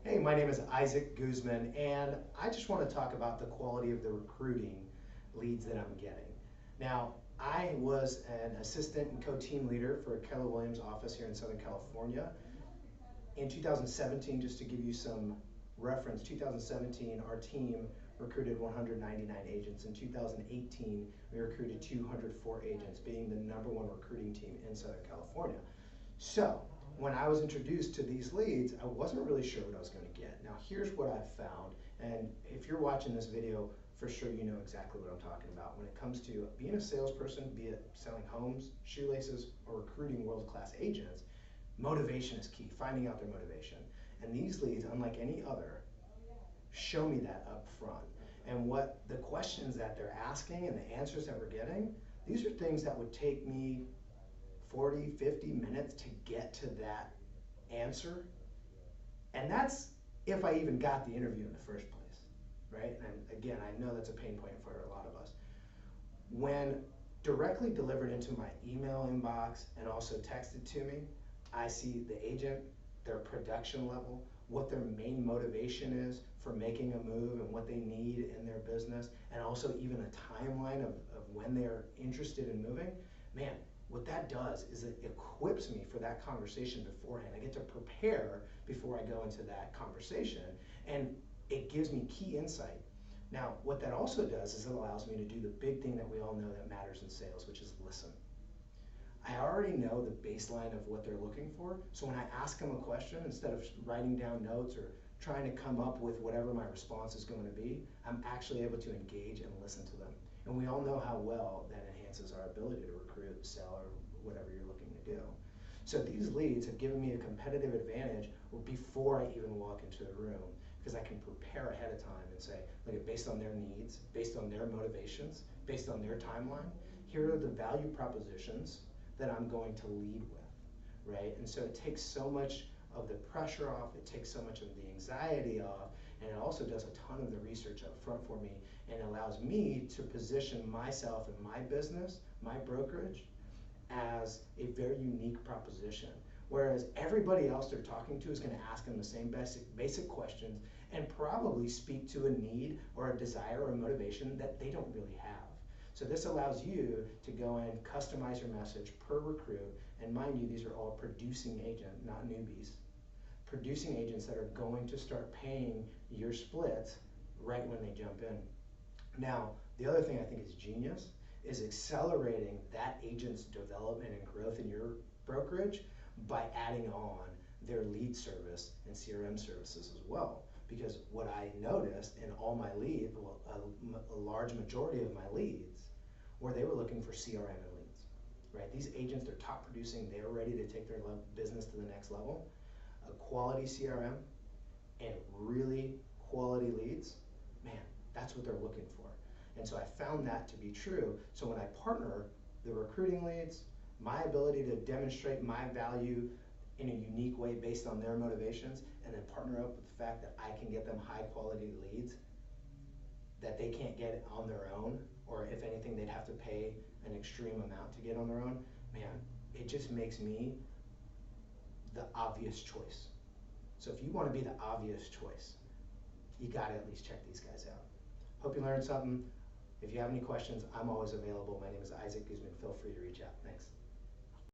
Hey, my name is Isaac Guzman, and I just want to talk about the quality of the recruiting leads that I'm getting. Now, I was an assistant and co-team leader for Keller Williams office here in Southern California. In 2017, just to give you some reference, 2017, our team recruited 199 agents. In 2018, we recruited 204 agents, being the #1 recruiting team in Southern California. So, when I was introduced to these leads, I wasn't really sure what I was going to get. Now, here's what I've found, and if you're watching this video, for sure you know exactly what I'm talking about. When it comes to being a salesperson, be it selling homes, shoelaces, or recruiting world-class agents, motivation is key, finding out their motivation. And these leads, unlike any other, show me that up front. And what the questions that they're asking and the answers that we're getting, these are things that would take me 40, 50 minutes to get to that answer. And that's if I even got the interview in the first place, right? And again, I know that's a pain point for a lot of us. When directly delivered into my email inbox and also texted to me, I see the agent, their production level, what their main motivation is for making a move and what they need in their business, and also even a timeline of when they're interested in moving. Man, what that does is it equips me for that conversation beforehand. I get to prepare before I go into that conversation, and it gives me key insight. Now, what that also does is it allows me to do the big thing that we all know that matters in sales, which is listen. I already know the baseline of what they're looking for, so when I ask them a question, instead of writing down notes or trying to come up with whatever my response is going to be, I'm actually able to engage and listen to them. And we all know how well that enhances our ability to recruit, sell, or whatever you're looking to do. So these leads have given me a competitive advantage before I even walk into the room, because I can prepare ahead of time and say, look, based on their needs, based on their motivations, based on their timeline, here are the value propositions that I'm going to lead with, right? And so it takes so much of the pressure off, it takes so much of the anxiety off, and it also does a ton of the research up front for me, and allows me to position myself and my business, my brokerage, as a very unique proposition. Whereas everybody else they're talking to is going to ask them the same basic questions and probably speak to a need or a desire or a motivation that they don't really have. So this allows you to go and customize your message per recruit, and mind you, these are all producing agents, not newbies. Producing agents that are going to start paying your splits right when they jump in. Now, the other thing I think is genius is accelerating that agent's development and growth in your brokerage by adding on their lead service and CRM services as well. Because what I noticed in all my leads, well, a large majority of my leads, where they were looking for CRM and leads, right? These agents, they're top producing, they're ready to take their business to the next level. A quality CRM and really quality leads, man, that's what they're looking for. And so I found that to be true. So when I partner the recruiting leads, my ability to demonstrate my value in a unique way based on their motivations, and then partner up with the fact that I can get them high quality leads that they can't get on their own, or if anything, they'd have to pay an extreme amount to get on their own, man, it just makes me the obvious choice. So if you want to be the obvious choice, you got to at least check these guys out. Hope you learned something. If you have any questions, I'm always available. My name is Isaac Guzman. Feel free to reach out. Thanks.